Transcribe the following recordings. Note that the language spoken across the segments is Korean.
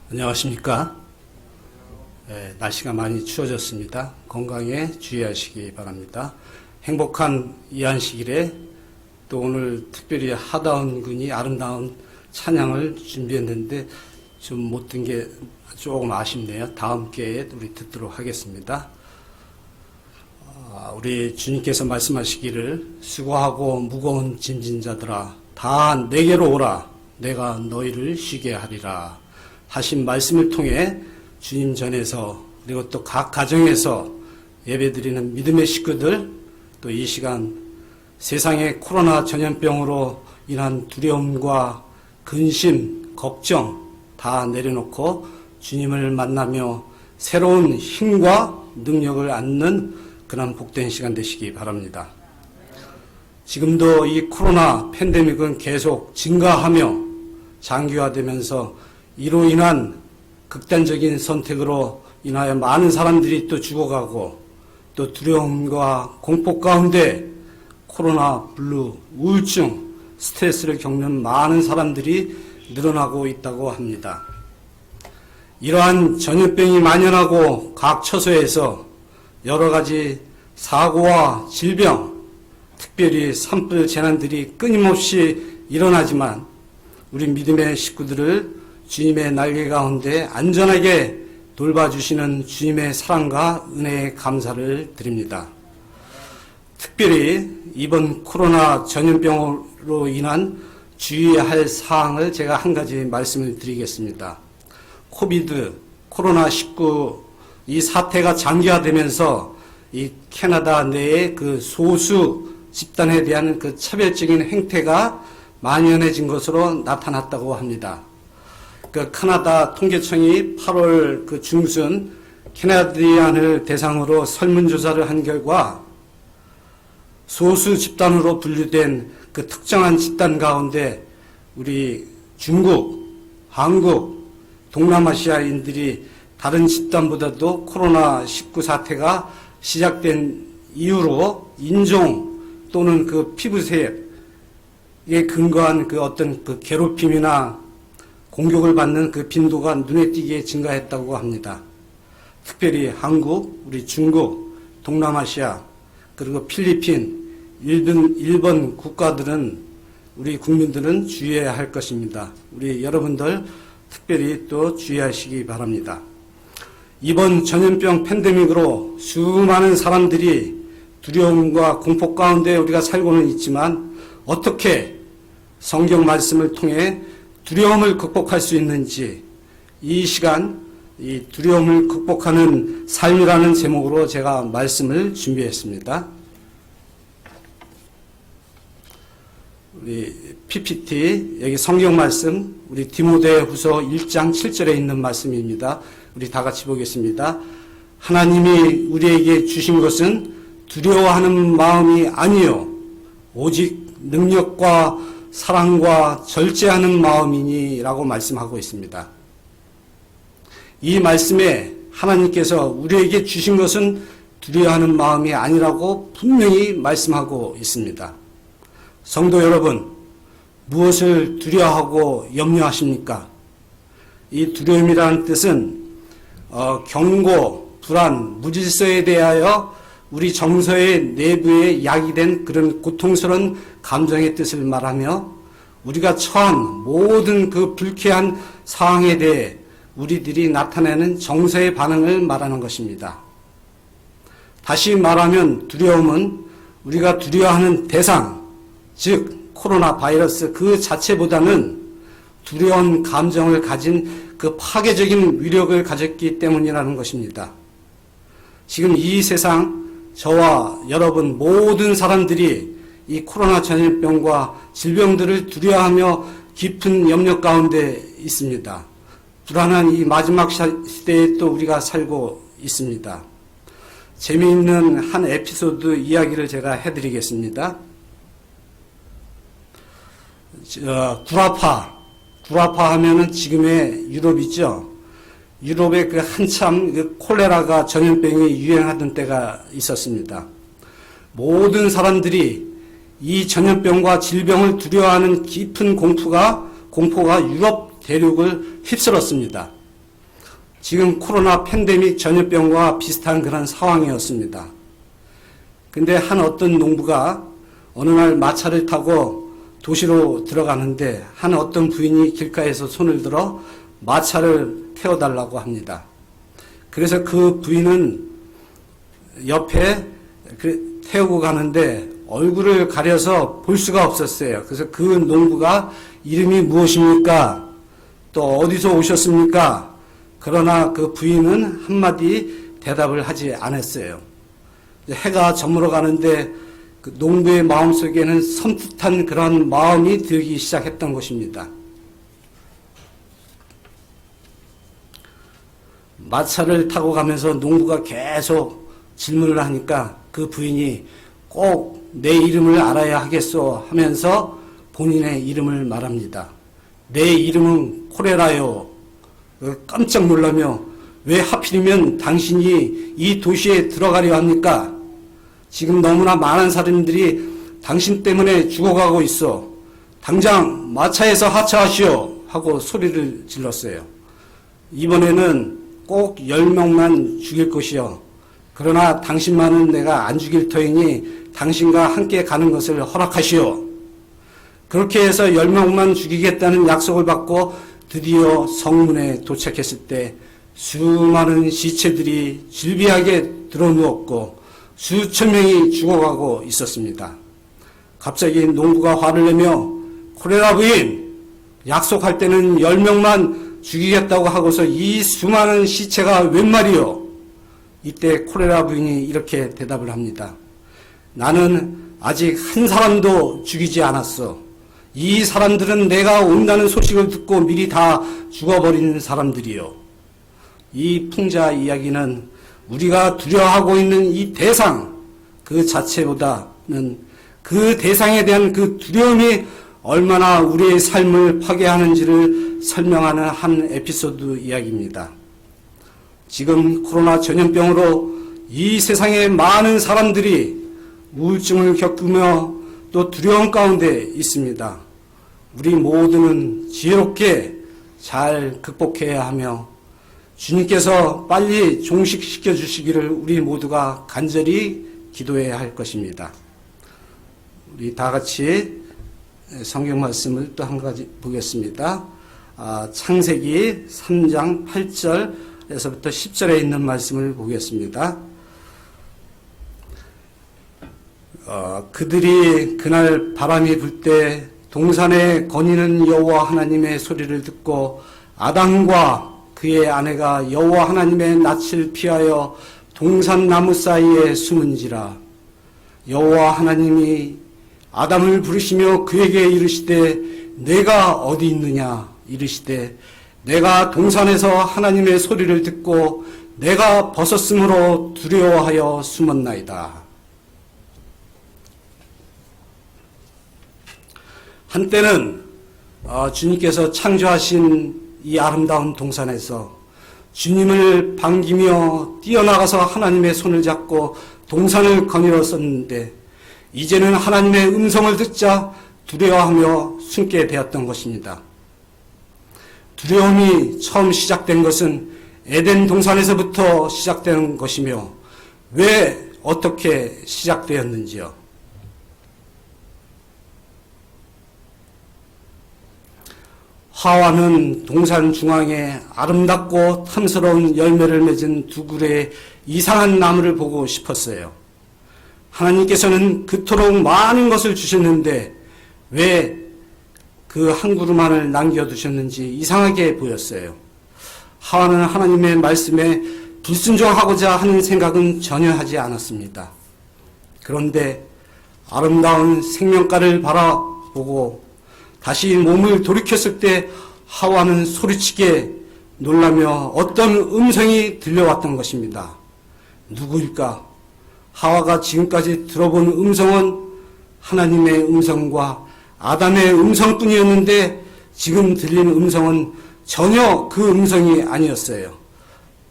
안녕하십니까. 날씨가 많이 추워졌습니다. 건강에 주의하시기 바랍니다. 행복한 이안식일에 또 오늘 특별히 하다운 군이 아름다운 찬양을 준비했는데 좀 못 든 게 조금 아쉽네요. 다음 기회에 우리 듣도록 하겠습니다. 우리 주님께서 말씀하시기를 수고하고 무거운 짐진 자들아 다 내게로 오라 내가 너희를 쉬게 하리라 하신 말씀을 통해 주님 전에서 그리고 또 각 가정에서 예배드리는 믿음의 식구들 또 이 시간 세상의 코로나 전염병으로 인한 두려움과 근심, 걱정 다 내려놓고 주님을 만나며 새로운 힘과 능력을 얻는 그런 복된 시간 되시기 바랍니다. 지금도 이 코로나 팬데믹은 계속 증가하며 장기화되면서 이로 인한 극단적인 선택으로 인하여 많은 사람들이 또 죽어가고 또 두려움과 공포 가운데 코로나, 블루, 우울증, 스트레스를 겪는 많은 사람들이 늘어나고 있다고 합니다. 이러한 전염병이 만연하고 각 처소에서 여러 가지 사고와 질병, 특별히 산불 재난들이 끊임없이 일어나지만 우리 믿음의 식구들을 주님의 날개 가운데 안전하게 돌봐주시는 주님의 사랑과 은혜에 감사를 드립니다. 특별히 이번 코로나 전염병으로 인한 주의해야 할 사항을 제가 한 가지 말씀을 드리겠습니다. 코로나19 이 사태가 장기화되면서 이 캐나다 내의 그 소수 집단에 대한 그 차별적인 행태가 만연해진 것으로 나타났다고 합니다. 그 캐나다 통계청이 8월 그 중순 캐나디안을 대상으로 설문조사를 한 결과 소수 집단으로 분류된 그 특정한 집단 가운데 우리 중국, 한국, 동남아시아인들이 다른 집단보다도 코로나19 사태가 시작된 이후로 인종 또는 그 피부색에 근거한 그 어떤 그 괴롭힘이나 공격을 받는 그 빈도가 눈에 띄게 증가했다고 합니다. 특별히 한국, 우리 중국, 동남아시아, 그리고 필리핀, 일본 국가들은 우리 국민들은 주의해야 할 것입니다. 우리 여러분들 특별히 또 주의하시기 바랍니다. 이번 전염병 팬데믹으로 수많은 사람들이 두려움과 공포 가운데 우리가 살고는 있지만 어떻게 성경 말씀을 통해 두려움을 극복할 수 있는지 이 시간 이 두려움을 극복하는 삶이라는 제목으로 제가 말씀을 준비했습니다. 우리 PPT 여기 성경 말씀 우리 디모데후서 1장 7절에 있는 말씀입니다. 우리 다 같이 보겠습니다. 하나님이 우리에게 주신 것은 두려워하는 마음이 아니요 오직 능력과 사랑과 절제하는 마음이니 라고 말씀하고 있습니다. 이 말씀에 하나님께서 우리에게 주신 것은 두려워하는 마음이 아니라고 분명히 말씀하고 있습니다. 성도 여러분, 무엇을 두려워하고 염려하십니까? 이 두려움이라는 뜻은 경고, 불안, 무질서에 대하여 우리 정서의 내부에 야기된 그런 고통스러운 감정의 뜻을 말하며 우리가 처한 모든 그 불쾌한 상황에 대해 우리들이 나타내는 정서의 반응을 말하는 것입니다. 다시 말하면 두려움은 우리가 두려워하는 대상, 즉 코로나 바이러스 그 자체보다는 두려운 감정을 가진 그 파괴적인 위력을 가졌기 때문이라는 것입니다. 지금 이 세상 저와 여러분 모든 사람들이 이 코로나 전염병과 질병들을 두려워하며 깊은 염려 가운데 있습니다. 불안한 이 마지막 시대에 또 우리가 살고 있습니다. 재미있는 한 에피소드 이야기를 제가 해드리겠습니다. 구라파 하면은 지금의 유럽이죠. 유럽에 그 한참 그 콜레라가 전염병이 유행하던 때가 있었습니다. 모든 사람들이 이 전염병과 질병을 두려워하는 깊은 공포가 유럽 대륙을 휩쓸었습니다. 지금 코로나 팬데믹 전염병과 비슷한 그런 상황이었습니다. 근데 한 어떤 농부가 어느 날 마차를 타고 도시로 들어가는데 한 어떤 부인이 길가에서 손을 들어 마차를 태워달라고 합니다. 그래서 그 부인은 옆에 태우고 가는데 얼굴을 가려서 볼 수가 없었어요. 그래서 그 농부가 이름이 무엇입니까? 또 어디서 오셨습니까? 그러나 그 부인은 한마디 대답을 하지 않았어요. 해가 저물어 가는데 그 농부의 마음속에는 섬뜩한 그런 마음이 들기 시작했던 것입니다. 마차를 타고 가면서 농부가 계속 질문을 하니까 그 부인이 꼭 내 이름을 알아야 하겠소 하면서 본인의 이름을 말합니다. 내 이름은 코레라요. 깜짝 놀라며 왜 하필이면 당신이 이 도시에 들어가려 합니까? 지금 너무나 많은 사람들이 당신 때문에 죽어가고 있어. 당장 마차에서 하차하시오 하고 소리를 질렀어요. 이번에는 꼭 10명만 죽일 것이요. 그러나 당신만은 내가 안 죽일 터이니 당신과 함께 가는 것을 허락하시오. 그렇게 해서 10명만 죽이겠다는 약속을 받고 드디어 성문에 도착했을 때 수많은 시체들이 질비하게 드러누웠고 수천 명이 죽어가고 있었습니다. 갑자기 농부가 화를 내며 코레라 부인, 약속할 때는 10명만 죽이겠다고 하고서 이 수많은 시체가 웬 말이오? 이때 코레라 부인이 이렇게 대답을 합니다. 나는 아직 한 사람도 죽이지 않았어. 이 사람들은 내가 온다는 소식을 듣고 미리 다 죽어버린 사람들이요. 이 풍자 이야기는 우리가 두려워하고 있는 이 대상 그 자체보다는 그 대상에 대한 그 두려움이 얼마나 우리의 삶을 파괴하는지를 설명하는 한 에피소드 이야기입니다. 지금 코로나 전염병으로 이 세상의 많은 사람들이 우울증을 겪으며 또 두려움 가운데 있습니다. 우리 모두는 지혜롭게 잘 극복해야 하며 주님께서 빨리 종식시켜 주시기를 우리 모두가 간절히 기도해야 할 것입니다. 우리 다 같이 성경 말씀을 또 한 가지 보겠습니다. 창세기 3장 8절에서부터 10절에 있는 말씀을 보겠습니다. 그들이 그날 바람이 불 때 동산에 거니는 여호와 하나님의 소리를 듣고 아담과 그의 아내가 여호와 하나님의 낯을 피하여 동산 나무 사이에 숨은지라. 여호와 하나님이 아담을 부르시며 그에게 이르시되 내가 어디 있느냐 이르시되 내가 동산에서 하나님의 소리를 듣고 내가 벗었으므로 두려워하여 숨었나이다. 한때는 주님께서 창조하신 이 아름다운 동산에서 주님을 반기며 뛰어나가서 하나님의 손을 잡고 동산을 거닐었었는데 이제는 하나님의 음성을 듣자 두려워하며 숨게 되었던 것입니다. 두려움이 처음 시작된 것은 에덴 동산에서부터 시작된 것이며 왜 어떻게 시작되었는지요. 하와는 동산 중앙에 아름답고 탐스러운 열매를 맺은 두 그루의 이상한 나무를 보고 싶었어요. 하나님께서는 그토록 많은 것을 주셨는데 왜 그 한 그루만을 남겨두셨는지 이상하게 보였어요. 하와는 하나님의 말씀에 불순종하고자 하는 생각은 전혀 하지 않았습니다. 그런데 아름다운 생명가를 바라보고 다시 몸을 돌이켰을 때 하와는 소리치게 놀라며 어떤 음성이 들려왔던 것입니다. 누구일까? 하와가 지금까지 들어본 음성은 하나님의 음성과 아담의 음성뿐이었는데 지금 들린 음성은 전혀 그 음성이 아니었어요.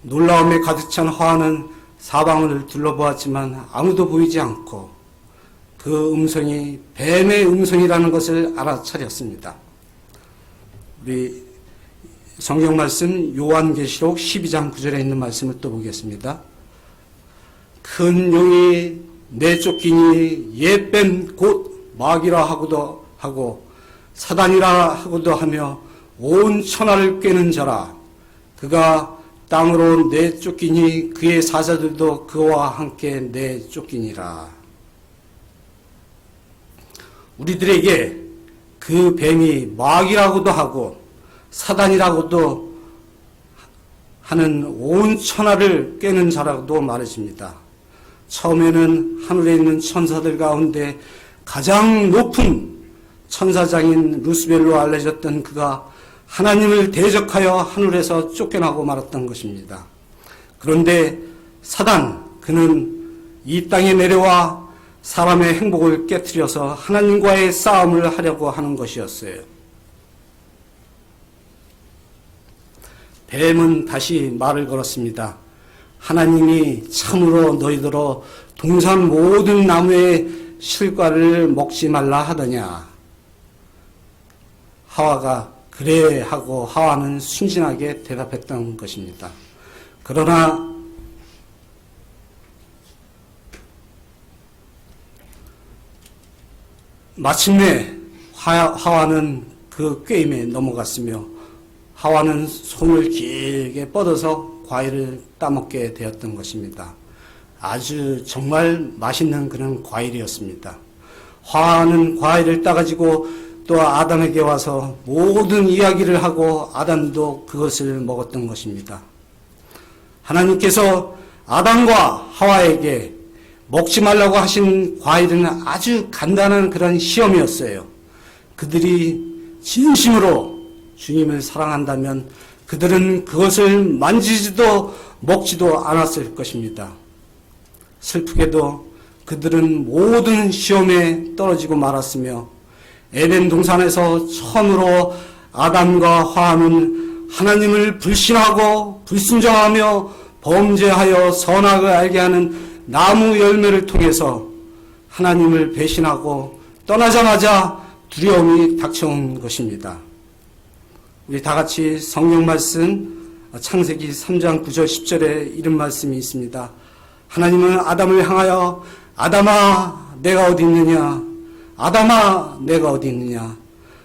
놀라움에 가득 찬 하와는 사방을 둘러보았지만 아무도 보이지 않고 그 음성이 뱀의 음성이라는 것을 알아차렸습니다. 우리 성경 말씀 요한계시록 12장 9절에 있는 말씀을 또 보겠습니다. 큰 용이 내쫓기니 옛뱀 곧 마귀라 하고도 하고 사단이라 하고도 하며 온 천하를 꿰는 자라. 그가 땅으로 내쫓기니 그의 사자들도 그와 함께 내쫓기니라. 우리들에게 그 뱀이 마귀라고도 하고 사단이라고도 하는 온 천하를 꿰는 자라고도 말해집니다. 처음에는 하늘에 있는 천사들 가운데 가장 높은 천사장인 루스벨로 알려졌던 그가 하나님을 대적하여 하늘에서 쫓겨나고 말았던 것입니다. 그런데 사단, 그는 이 땅에 내려와 사람의 행복을 깨트려서 하나님과의 싸움을 하려고 하는 것이었어요. 뱀은 다시 말을 걸었습니다. 하나님이 참으로 너희들어 동산 모든 나무의 실과를 먹지 말라 하더냐. 하와가 그래 하고 하와는 순진하게 대답했던 것입니다. 그러나 마침내 하와는 그 꾀임에 넘어갔으며 하와는 손을 길게 뻗어서 과일을 따먹게 되었던 것입니다. 아주 정말 맛있는 그런 과일이었습니다. 하와는 과일을 따가지고 또 아담에게 와서 모든 이야기를 하고 아담도 그것을 먹었던 것입니다. 하나님께서 아담과 하와에게 먹지 말라고 하신 과일은 아주 간단한 그런 시험이었어요. 그들이 진심으로 주님을 사랑한다면 그들은 그것을 만지지도 먹지도 않았을 것입니다. 슬프게도 그들은 모든 시험에 떨어지고 말았으며 에덴 동산에서 처음으로 아담과 하와는 하나님을 불신하고 불순종하며 범죄하여 선악을 알게 하는 나무 열매를 통해서 하나님을 배신하고 떠나자마자 두려움이 닥쳐온 것입니다. 우리 다 같이 성경 말씀 창세기 3장 9절 10절에 이런 말씀이 있습니다. 하나님은 아담을 향하여 아담아 내가 어디 있느냐, 아담아 내가 어디 있느냐.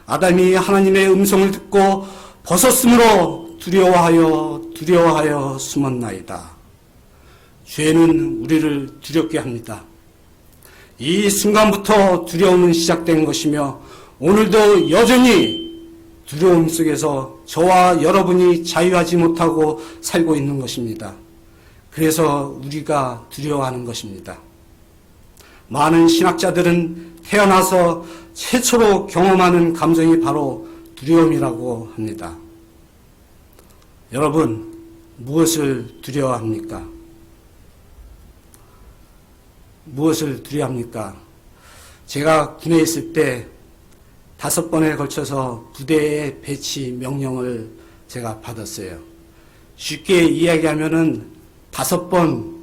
아담이 하나님의 음성을 듣고 벗었으므로 두려워하여 숨었나이다. 죄는 우리를 두렵게 합니다. 이 순간부터 두려움은 시작된 것이며 오늘도 여전히 두려움 속에서 저와 여러분이 자유하지 못하고 살고 있는 것입니다. 그래서 우리가 두려워하는 것입니다. 많은 신학자들은 태어나서 최초로 경험하는 감정이 바로 두려움이라고 합니다. 여러분, 무엇을 두려워합니까? 무엇을 두려워합니까? 제가 군에 있을 때 5번에 걸쳐서 부대의 배치 명령을 제가 받았어요. 쉽게 이야기하면은 5번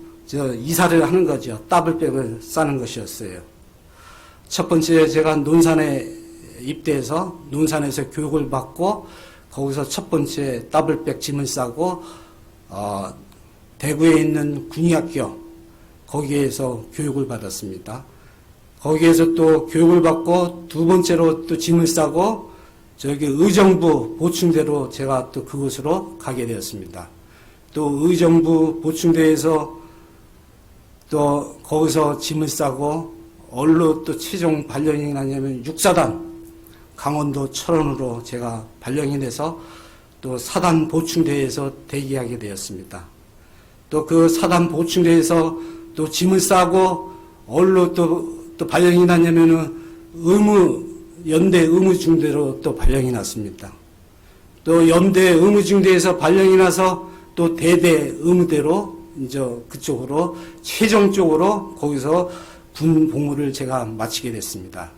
이사를 하는 거죠. 더블백을 싸는 것이었어요. 첫 번째 제가 논산에 입대해서 논산에서 교육을 받고 거기서 첫 번째 더블백 짐을 싸고 대구에 있는 군의학교 거기에서 교육을 받았습니다. 거기에서 또 교육을 받고 두 번째로 또 짐을 싸고 저기 의정부 보충대로 제가 또 그곳으로 가게 되었습니다. 또 의정부 보충대에서 또 거기서 짐을 싸고 어디로 또 최종 발령이 나냐면 육사단 강원도 철원으로 제가 발령이 돼서 또 사단 보충대에서 대기하게 되었습니다. 또 그 사단 보충대에서 또 짐을 싸고 어디로 또 발령이 났냐면은 연대 의무중대로 또 발령이 났습니다. 또 연대 의무중대에서 발령이 나서 또 대대 의무대로 이제 그쪽으로 최종적으로 거기서 군 복무를 제가 마치게 됐습니다.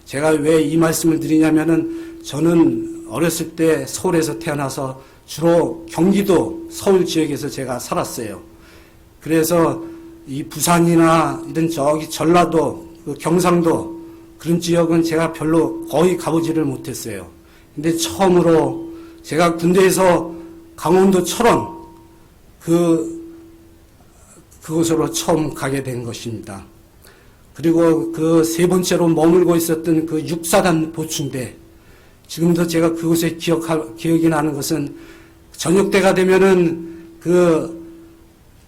제가 왜 이 말씀을 드리냐면은 저는 어렸을 때 서울에서 태어나서 주로 경기도 서울 지역에서 제가 살았어요. 그래서 이 부산이나 이런 저기 전라도, 경상도 그런 지역은 제가 별로 거의 가보지를 못했어요. 근데 처음으로 제가 군대에서 강원도 철원 그곳으로 처음 가게 된 것입니다. 그리고 그 세 번째로 머물고 있었던 그 6사단 보충대, 지금도 제가 그곳에 기억이 나는 것은 저녁 때가 되면은 그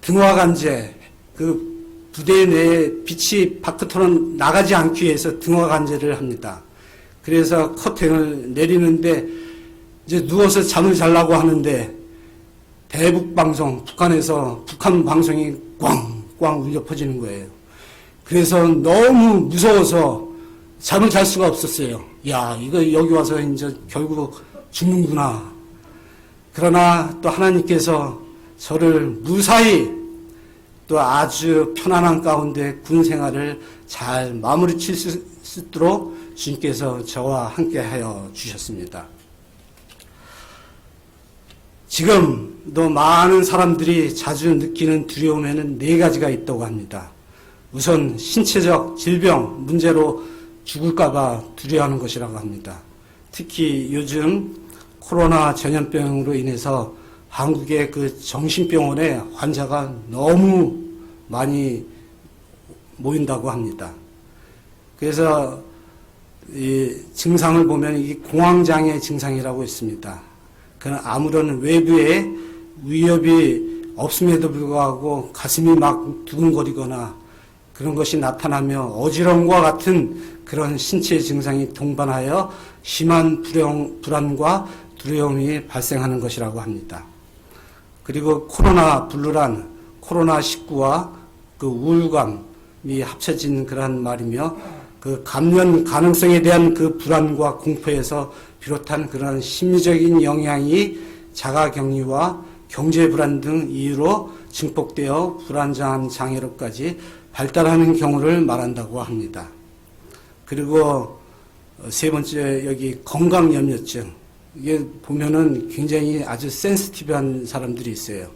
등화관제, 그 부대 내에 빛이 밖으로 나가지 않기 위해서 등화관제를 합니다. 그래서 커튼을 내리는데 이제 누워서 잠을 자려고 하는데 대북 방송, 북한에서 북한 방송이 꽝꽝 울려 퍼지는 거예요. 그래서 너무 무서워서 잠을 잘 수가 없었어요. 야, 이거 여기 와서 이제 결국 죽는구나. 그러나 또 하나님께서 저를 무사히 또 아주 편안한 가운데 군 생활을 잘 마무리 칠 수 있도록 주님께서 저와 함께 하여 주셨습니다. 지금도 많은 사람들이 자주 느끼는 두려움에는 4가지가 있다고 합니다. 우선 신체적 질병 문제로 죽을까봐 두려워하는 것이라고 합니다. 특히 요즘 코로나 전염병으로 인해서 한국의 그 정신병원에 환자가 너무 많이 모인다고 합니다. 그래서 이 증상을 보면 이 공황장애 증상이라고 있습니다. 그는 아무런 외부의 위협이 없음에도 불구하고 가슴이 막 두근거리거나 그런 것이 나타나며 어지러움과 같은 그런 신체 증상이 동반하여 심한 불안과 두려움이 발생하는 것이라고 합니다. 그리고 코로나 블루란 코로나19와 그 우울감이 합쳐진 그런 말이며 그 감염 가능성에 대한 그 불안과 공포에서 비롯한 그런 심리적인 영향이 자가격리와 경제불안 등 이유로 증폭되어 불안정한 장애로까지 발달하는 경우를 말한다고 합니다. 그리고 세 번째 여기 건강염려증. 이게 보면은 굉장히 아주 센시티브한 사람들이 있어요.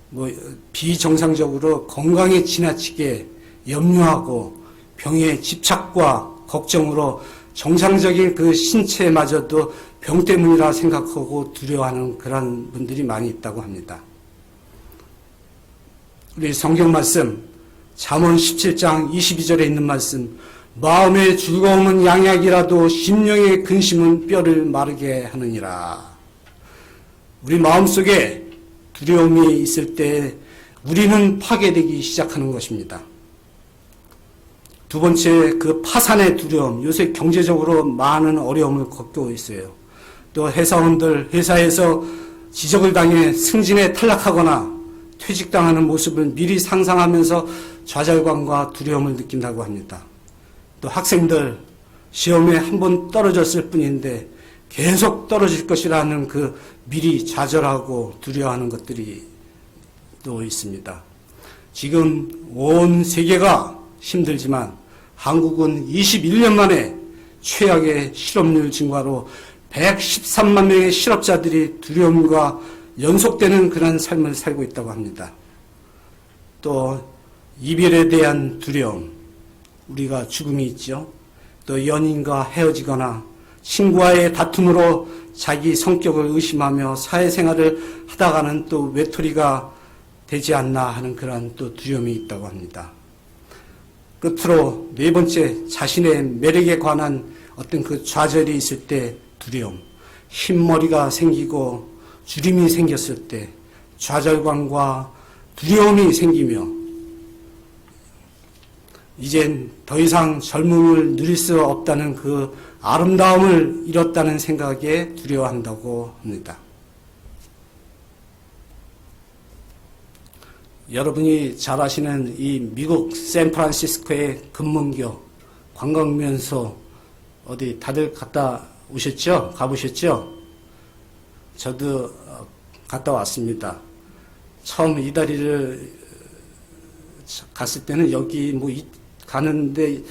뭐 비정상적으로 건강에 지나치게 염려하고 병의 집착과 걱정으로 정상적인 그 신체마저도 병 때문이라 생각하고 두려워하는 그런 분들이 많이 있다고 합니다. 우리 성경 말씀 잠언 17장 22절에 있는 말씀, 마음의 즐거움은 양약이라도 심령의 근심은 뼈를 마르게 하느니라. 우리 마음속에 두려움이 있을 때 우리는 파괴되기 시작하는 것입니다. 두 번째, 그 파산의 두려움. 요새 경제적으로 많은 어려움을 겪고 있어요. 또 회사원들 회사에서 지적을 당해 승진에 탈락하거나 퇴직당하는 모습을 미리 상상하면서 좌절감과 두려움을 느낀다고 합니다. 또 학생들 시험에 한 번 떨어졌을 뿐인데 계속 떨어질 것이라는 그 미리 좌절하고 두려워하는 것들이 또 있습니다. 지금 온 세계가 힘들지만 한국은 21년 만에 최악의 실업률 증가로 113만 명의 실업자들이 두려움과 연속되는 그런 삶을 살고 있다고 합니다. 또 이별에 대한 두려움, 우리가 죽음이 있죠. 또 연인과 헤어지거나 친구와의 다툼으로 자기 성격을 의심하며 사회생활을 하다가는 또 외톨이가 되지 않나 하는 그런 또 두려움이 있다고 합니다. 끝으로 네 번째, 자신의 매력에 관한 어떤 그 좌절이 있을 때 두려움, 흰머리가 생기고 주름이 생겼을 때 좌절감과 두려움이 생기며 이젠 더 이상 젊음을 누릴 수 없다는 그 아름다움을 잃었다는 생각에 두려워한다고 합니다. 여러분이 잘 아시는 이 미국 샌프란시스코의 금문교 관광명소 어디 다들 갔다 오셨죠? 가보셨죠? 저도 갔다 왔습니다. 처음 이 다리를 갔을 때는 여기 가는데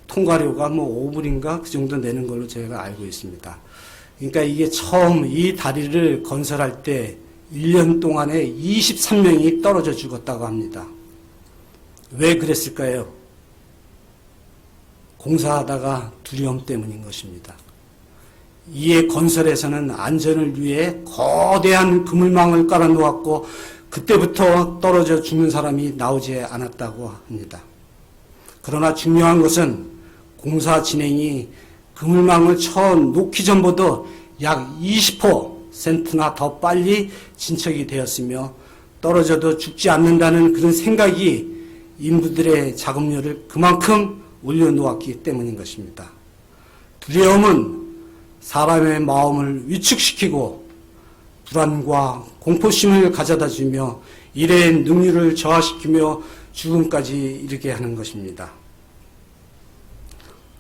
통과료가 5불인가 그 정도 내는 걸로 제가 알고 있습니다. 그러니까 이게 처음 이 다리를 건설할 때 1년 동안에 23명이 떨어져 죽었다고 합니다. 왜 그랬을까요? 공사하다가 두려움 때문인 것입니다. 이에 건설에서는 안전을 위해 거대한 그물망을 깔아 놓았고 그때부터 떨어져 죽는 사람이 나오지 않았다고 합니다. 그러나 중요한 것은 공사 진행이 그물망을 쳐 놓기 전보다 약 20%나 더 빨리 진척이 되었으며 떨어져도 죽지 않는다는 그런 생각이 인부들의 작업료를 그만큼 올려놓았기 때문인 것입니다. 두려움은 사람의 마음을 위축시키고 불안과 공포심을 가져다 주며 일의 능률을 저하시키며 죽음까지 이르게 하는 것입니다.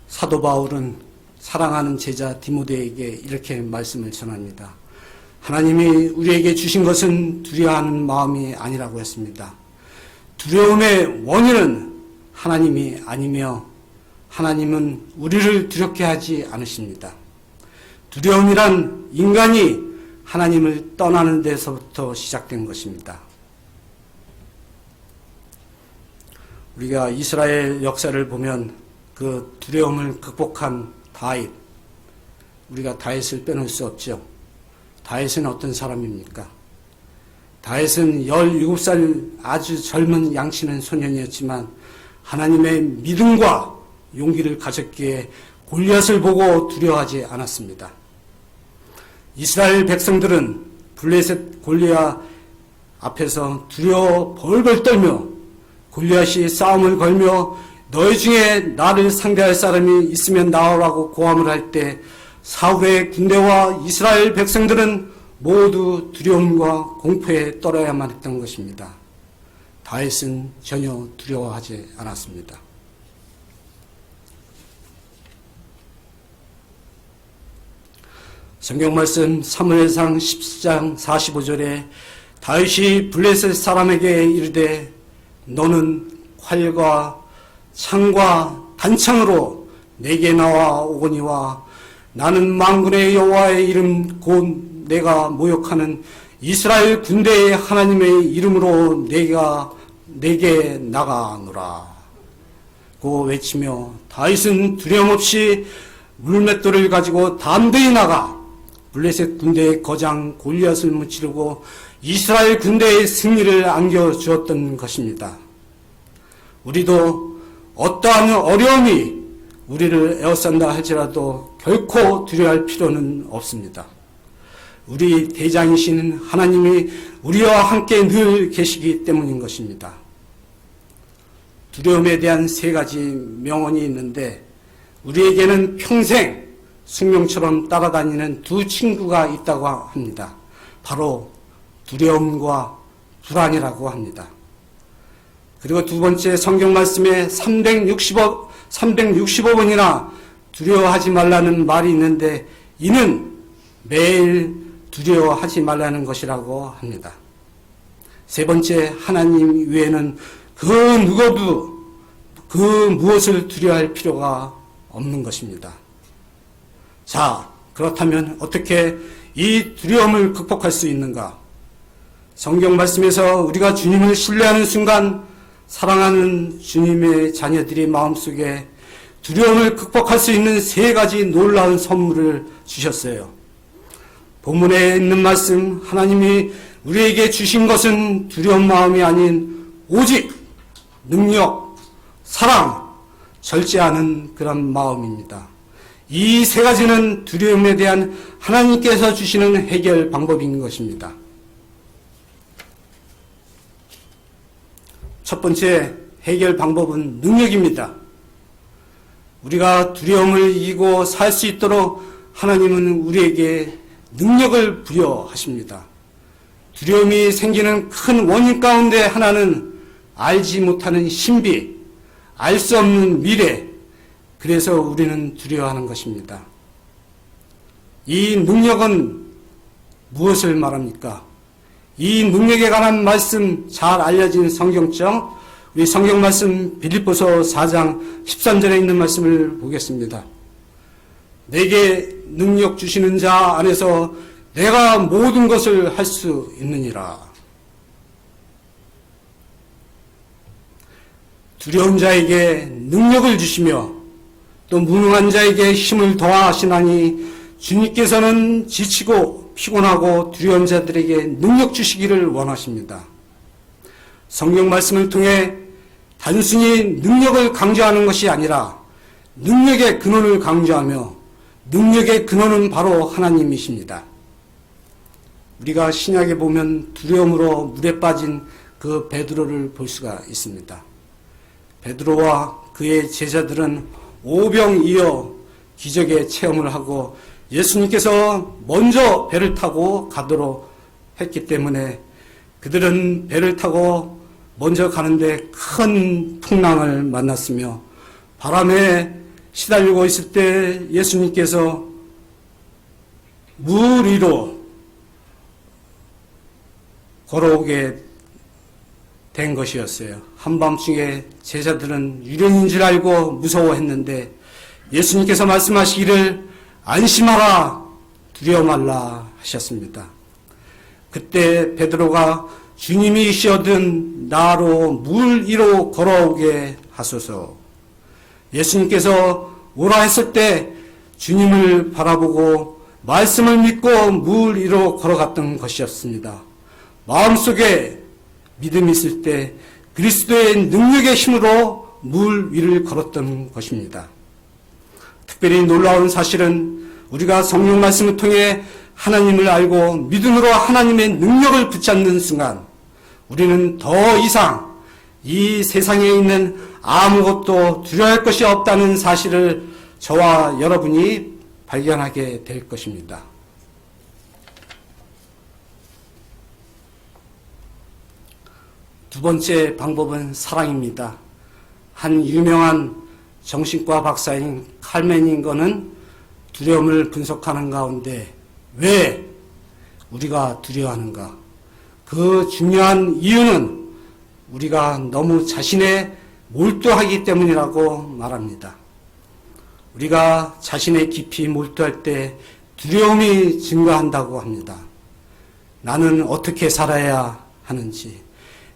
사도 바울은 사랑하는 제자 디모데에게 이렇게 말씀을 전합니다. 하나님이 우리에게 주신 것은 두려워하는 마음이 아니라고 했습니다. 두려움의 원인은 하나님이 아니며 하나님은 우리를 두렵게 하지 않으십니다. 두려움이란 인간이 하나님을 떠나는 데서부터 시작된 것입니다. 우리가 이스라엘 역사를 보면 그 두려움을 극복한 다윗, 우리가 다윗을 빼놓을 수 없죠. 다윗은 어떤 사람입니까? 다윗은 17살 아주 젊은 양치는 소년이었지만 하나님의 믿음과 용기를 가졌기에 골리앗을 보고 두려워하지 않았습니다. 이스라엘 백성들은 블레셋 골리앗 앞에서 두려워 벌벌 떨며 골리앗이 싸움을 걸며 너희 중에 나를 상대할 사람이 있으면 나오라고 고함을 할 때 사울의 군대와 이스라엘 백성들은 모두 두려움과 공포에 떨어야만 했던 것입니다. 다윗은 전혀 두려워하지 않았습니다. 성경 말씀 사무엘상 14장 45절에 다윗이 블레셋 사람에게 이르되 너는 활과 창과 단창으로 내게 나와 오거니와 나는 만군의 여호와의 이름 곧 내가 모욕하는 이스라엘 군대의 하나님의 이름으로 내게 나가노라 고 외치며 다윗은 두려움 없이 물맷돌을 가지고 담대히 나가 블레셋 군대의 거장 골리앗을 무찌르고 이스라엘 군대의 승리를 안겨주었던 것입니다. 우리도 어떠한 어려움이 우리를 에워싼다 할지라도 결코 두려워할 필요는 없습니다. 우리 대장이신 하나님이 우리와 함께 늘 계시기 때문인 것입니다. 두려움에 대한 3가지 명언이 있는데 우리에게는 평생 숙명처럼 따라다니는 2 친구가 있다고 합니다. 바로 두려움과 불안이라고 합니다. 그리고 2번째 성경 말씀에 365번이나 두려워하지 말라는 말이 있는데 이는 매일 두려워하지 말라는 것이라고 합니다. 3번째 하나님 외에는 그 누구도 그 무엇을 두려워할 필요가 없는 것입니다. 자, 그렇다면 어떻게 이 두려움을 극복할 수 있는가? 성경 말씀에서 우리가 주님을 신뢰하는 순간 사랑하는 주님의 자녀들이 마음속에 두려움을 극복할 수 있는 3가지 놀라운 선물을 주셨어요. 본문에 있는 말씀, 하나님이 우리에게 주신 것은 두려운 마음이 아닌 오직 능력, 사랑, 절제하는 그런 마음입니다. 이 3가지는 두려움에 대한 하나님께서 주시는 해결 방법인 것입니다. 첫 번째 해결 방법은 능력입니다. 우리가 두려움을 이기고 살 수 있도록 하나님은 우리에게 능력을 부여하십니다. 두려움이 생기는 큰 원인 가운데 하나는 알지 못하는 신비, 알 수 없는 미래, 그래서 우리는 두려워하는 것입니다. 이 능력은 무엇을 말합니까? 이 능력에 관한 말씀 잘 알려진 성경적 우리 성경 말씀 빌립보서 4장 13절에 있는 말씀을 보겠습니다. 내게 능력 주시는 자 안에서 내가 모든 것을 할 수 있느니라. 두려운 자에게 능력을 주시며 또 무능한 자에게 힘을 더하시나니 주님께서는 지치고 피곤하고 두려운 자들에게 능력 주시기를 원하십니다. 성경 말씀을 통해 단순히 능력을 강조하는 것이 아니라 능력의 근원을 강조하며 능력의 근원은 바로 하나님이십니다. 우리가 신약에 보면 두려움으로 물에 빠진 그 베드로를 볼 수가 있습니다. 베드로와 그의 제자들은 오병이어 기적의 체험을 하고 예수님께서 먼저 배를 타고 가도록 했기 때문에 그들은 배를 타고 먼저 가는데 큰 풍랑을 만났으며 바람에 시달리고 있을 때 예수님께서 물 위로 걸어오게 된 것이었어요. 한밤중에 제자들은 유령인 줄 알고 무서워했는데 예수님께서 말씀하시기를 안심하라 두려워 말라 하셨습니다. 그때 베드로가 주님이 시어든 나로 물 위로 걸어오게 하소서. 예수님께서 오라 했을 때 주님을 바라보고 말씀을 믿고 물 위로 걸어갔던 것이었습니다. 마음속에 믿음이 있을 때 그리스도의 능력의 힘으로 물 위를 걸었던 것입니다. 특별히 놀라운 사실은 우리가 성령 말씀을 통해 하나님을 알고 믿음으로 하나님의 능력을 붙잡는 순간 우리는 더 이상 이 세상에 있는 아무것도 두려워할 것이 없다는 사실을 저와 여러분이 발견하게 될 것입니다. 두 번째 방법은 사랑입니다. 한 유명한 정신과 박사인 칼메닝거는 두려움을 분석하는 가운데 왜 우리가 두려워하는가? 그 중요한 이유는 우리가 너무 자신에 몰두하기 때문이라고 말합니다. 우리가 자신에 깊이 몰두할 때 두려움이 증가한다고 합니다. 나는 어떻게 살아야 하는지,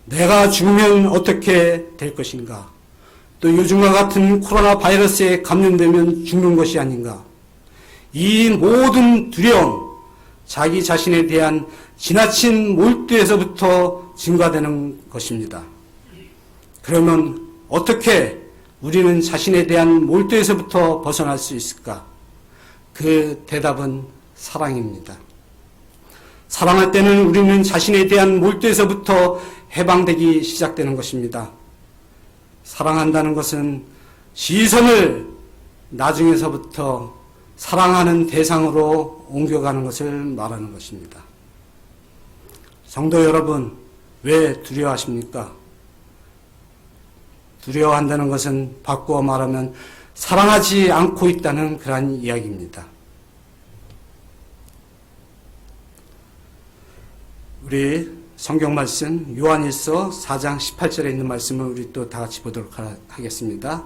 내가 죽으면 어떻게 될 것인가, 또 요즘과 같은 코로나 바이러스에 감염되면 죽는 것이 아닌가. 이 모든 두려움, 자기 자신에 대한 지나친 몰두에서부터 증가되는 것입니다. 그러면 어떻게 우리는 자신에 대한 몰두에서부터 벗어날 수 있을까? 그 대답은 사랑입니다. 사랑할 때는 우리는 자신에 대한 몰두에서부터 해방되기 시작되는 것입니다. 사랑한다는 것은 시선을 나중에서부터 사랑하는 대상으로 옮겨가는 것을 말하는 것입니다. 성도 여러분, 왜 두려워하십니까? 두려워한다는 것은 바꾸어 말하면 사랑하지 않고 있다는 그러한 이야기입니다. 우리 성경 말씀 요한일서 4장 18절에 있는 말씀을 우리 또 다 같이 보도록 하겠습니다.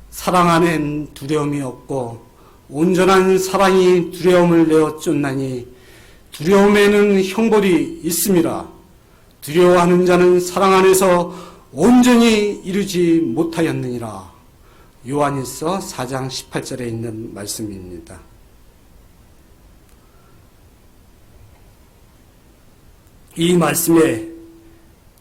사랑 안엔 두려움이 없고 온전한 사랑이 두려움을 내어 쫓나니 두려움에는 형벌이 있음이라. 두려워하는 자는 사랑 안에서 온전히 이루지 못하였느니라. 요한일서 4장 18절에 있는 말씀입니다. 이 말씀에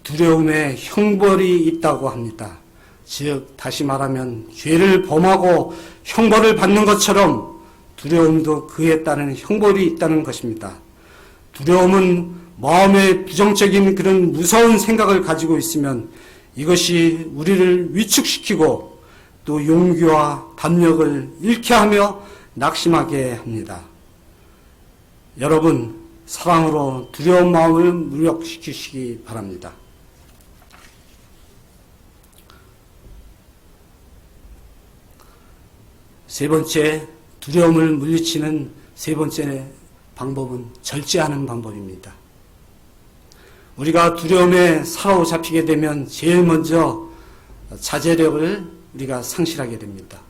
두려움에 형벌이 있다고 합니다. 즉 다시 말하면 죄를 범하고 형벌을 받는 것처럼 두려움도 그에 따른 형벌이 있다는 것입니다. 두려움은 마음에 부정적인 그런 무서운 생각을 가지고 있으면 이것이 우리를 위축시키고 또 용기와 담력을 잃게 하며 낙심하게 합니다. 여러분, 사랑으로 두려운 마음을 무력시키시기 바랍니다. 세 번째, 두려움을 물리치는 세 번째 방법은 절제하는 방법입니다. 우리가 두려움에 사로잡히게 되면 제일 먼저 자제력을 우리가 상실하게 됩니다.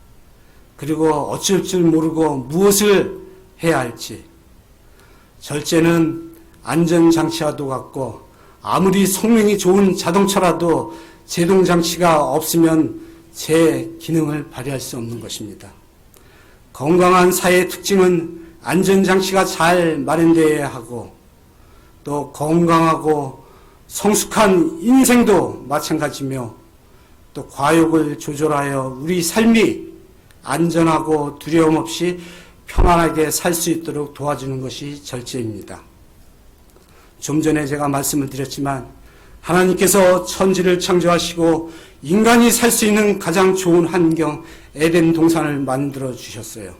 그리고 어쩔 줄 모르고 무엇을 해야 할지. 절제는 안전장치와도 같고 아무리 성능이 좋은 자동차라도 제동장치가 없으면 제 기능을 발휘할 수 없는 것입니다. 건강한 사회의 특징은 안전장치가 잘 마련되어야 하고 또 건강하고 성숙한 인생도 마찬가지며 또 과욕을 조절하여 우리 삶이 안전하고 두려움 없이 평안하게 살 수 있도록 도와주는 것이 절제입니다. 좀 전에 제가 말씀을 드렸지만 하나님께서 천지를 창조하시고 인간이 살 수 있는 가장 좋은 환경 에덴 동산을 만들어 주셨어요.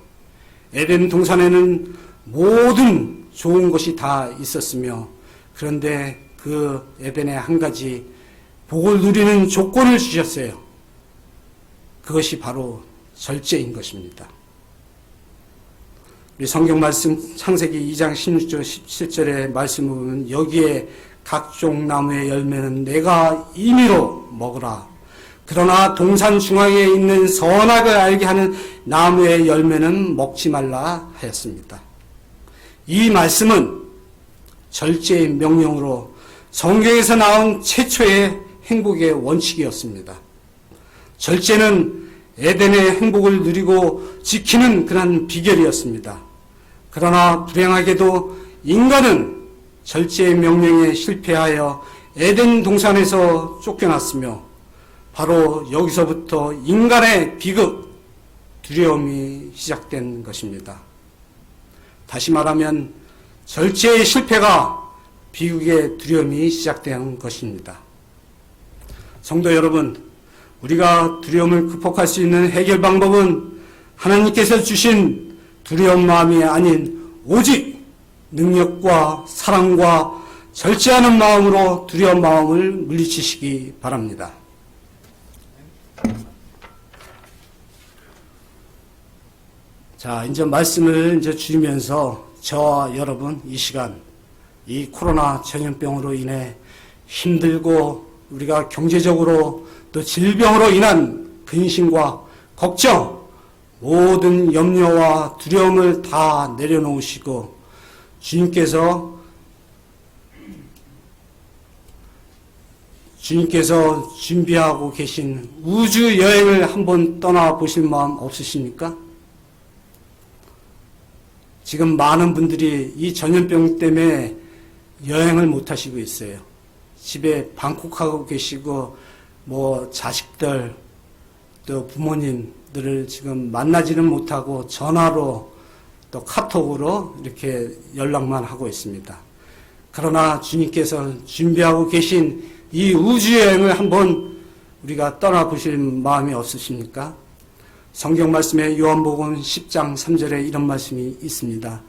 에덴 동산에는 모든 좋은 것이 다 있었으며 그런데 그 에덴에 한 가지 복을 누리는 조건을 주셨어요. 그것이 바로 절제인 것입니다. 우리 성경 말씀 창세기 2장 16절 17절의 말씀을 보면 여기에 각종 나무의 열매는 내가 임의로 먹으라. 그러나 동산 중앙에 있는 선악을 알게 하는 나무의 열매는 먹지 말라 하였습니다. 이 말씀은 절제의 명령으로 성경에서 나온 최초의 행복의 원칙이었습니다. 절제는 에덴의 행복을 누리고 지키는 그런 비결이었습니다. 그러나 불행하게도 인간은 절제의 명령에 실패하여 에덴 동산에서 쫓겨났으며 바로 여기서부터 인간의 비극, 두려움이 시작된 것입니다. 다시 말하면 절제의 실패가 비극의 두려움이 시작된 것입니다. 성도 여러분, 우리가 두려움을 극복할 수 있는 해결 방법은 하나님께서 주신 두려운 마음이 아닌 오직 능력과 사랑과 절제하는 마음으로 두려운 마음을 물리치시기 바랍니다. 자, 이제 말씀을 줄이면서 저와 여러분 이 시간 이 코로나 전염병으로 인해 힘들고 우리가 경제적으로 또 질병으로 인한 근심과 걱정, 모든 염려와 두려움을 다 내려놓으시고 주님께서 준비하고 계신 우주 여행을 한번 떠나보실 마음 없으십니까? 지금 많은 분들이 이 전염병 때문에 여행을 못 하시고 있어요. 집에 방콕하고 계시고 자식들 또 부모님들을 지금 만나지는 못하고 전화로 또 카톡으로 이렇게 연락만 하고 있습니다. 그러나 주님께서 준비하고 계신 이 우주여행을 한번 우리가 떠나보실 마음이 없으십니까? 성경 말씀에 요한복음 10장 3절에 이런 말씀이 있습니다.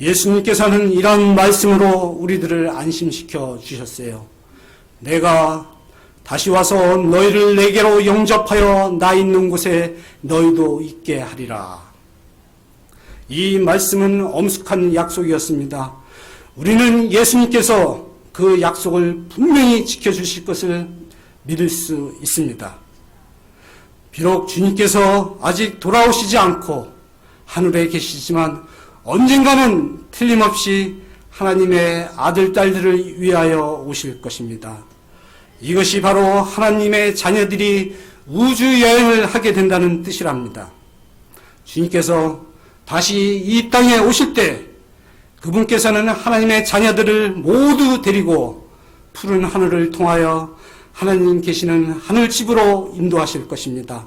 예수님께서는 이런 말씀으로 우리들을 안심시켜 주셨어요. 내가 다시 와서 너희를 내게로 영접하여 나 있는 곳에 너희도 있게 하리라. 이 말씀은 엄숙한 약속이었습니다. 우리는 예수님께서 그 약속을 분명히 지켜주실 것을 믿을 수 있습니다. 비록 주님께서 아직 돌아오시지 않고 하늘에 계시지만 언젠가는 틀림없이 하나님의 아들, 딸들을 위하여 오실 것입니다. 이것이 바로 하나님의 자녀들이 우주 여행을 하게 된다는 뜻이랍니다. 주님께서 다시 이 땅에 오실 때 그분께서는 하나님의 자녀들을 모두 데리고 푸른 하늘을 통하여 하나님 계시는 하늘집으로 인도하실 것입니다.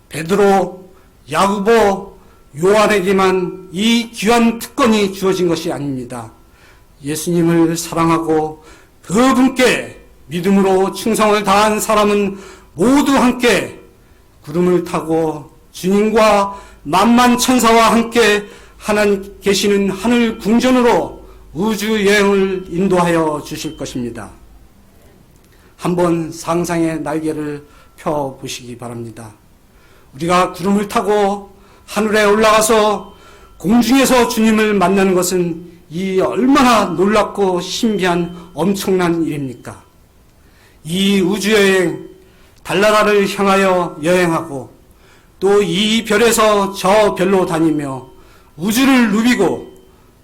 베드로, 야고보, 요한에게만 이 귀한 특권이 주어진 것이 아닙니다. 예수님을 사랑하고 그분께 믿음으로 충성을 다한 사람은 모두 함께 구름을 타고 주님과 만만 천사와 함께 하나님 계시는 하늘 궁전으로 우주 여행을 인도하여 주실 것입니다. 한번 상상의 날개를 펴보시기 바랍니다. 우리가 구름을 타고 하늘에 올라가서 공중에서 주님을 만나는 것은 이 얼마나 놀랍고 신비한 엄청난 일입니까? 이 우주여행, 달나라를 향하여 여행하고 또 이 별에서 저 별로 다니며 우주를 누비고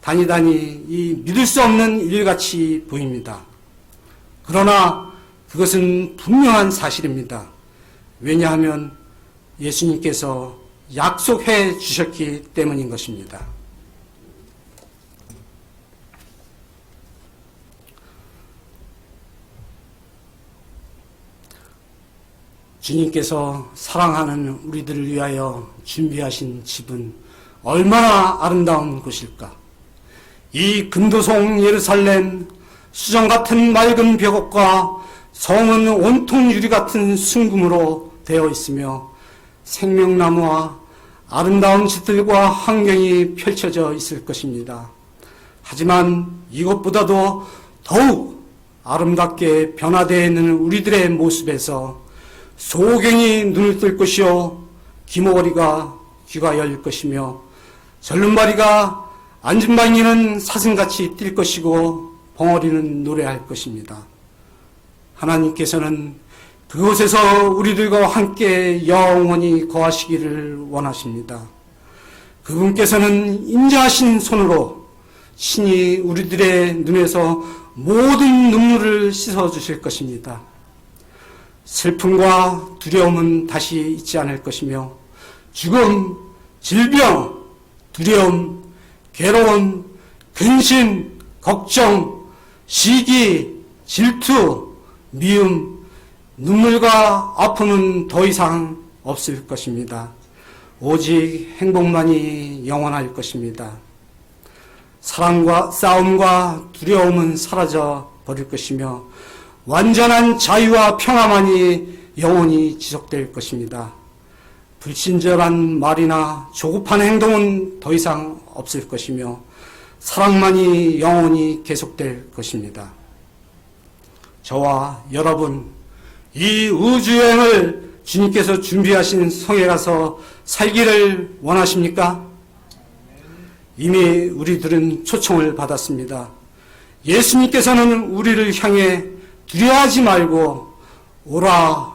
다니다니 이 믿을 수 없는 일같이 보입니다. 그러나 그것은 분명한 사실입니다. 왜냐하면 예수님께서 약속해 주셨기 때문인 것입니다. 주님께서 사랑하는 우리들을 위하여 준비하신 집은 얼마나 아름다운 곳일까? 이 금도성 예루살렘, 수정 같은 맑은 벽옥과 성은 온통 유리 같은 순금으로 되어 있으며 생명나무와 아름다운 집들과 환경이 펼쳐져 있을 것입니다. 하지만 이것보다도 더욱 아름답게 변화되어 있는 우리들의 모습에서 소경이 눈을 뜰 것이요 기모거리가 귀가 열릴 것이며 절름발이가 안진방이는 사슴같이 뛸 것이고 벙어리는 노래할 것입니다. 하나님께서는 그곳에서 우리들과 함께 영원히 거하시기를 원하십니다. 그분께서는 인자하신 손으로 친히 우리들의 눈에서 모든 눈물을 씻어주실 것입니다. 슬픔과 두려움은 다시 있지 않을 것이며 죽음, 질병, 두려움, 괴로움, 근심, 걱정, 시기, 질투, 미움, 눈물과 아픔은 더 이상 없을 것입니다. 오직 행복만이 영원할 것입니다. 사랑과 싸움과 두려움은 사라져 버릴 것이며 완전한 자유와 평화만이 영원히 지속될 것입니다. 불친절한 말이나 조급한 행동은 더 이상 없을 것이며 사랑만이 영원히 계속될 것입니다. 저와 여러분, 이 우주여행을 주님께서 준비하신 성에 가서 살기를 원하십니까? 이미 우리들은 초청을 받았습니다. 예수님께서는 우리를 향해 두려워하지 말고 오라,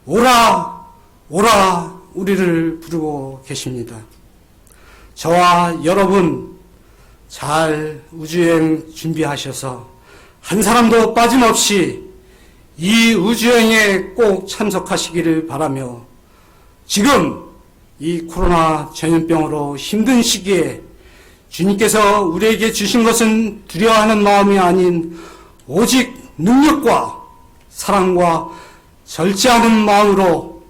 오라, 오라 우리를 부르고 계십니다. 저와 여러분 잘 우주여행 준비하셔서 한 사람도 빠짐없이 이 우주여행에 꼭 참석하시기를 바라며 지금 이 코로나 전염병으로 힘든 시기에 주님께서 우리에게 주신 것은 두려워하는 마음이 아닌 오직 능력과 사랑과 절제하는 마음으로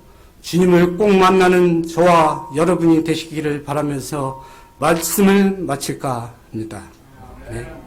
주님을 꼭 만나는 저와 여러분이 되시기를 바라면서 말씀을 마칠까 합니다. 네.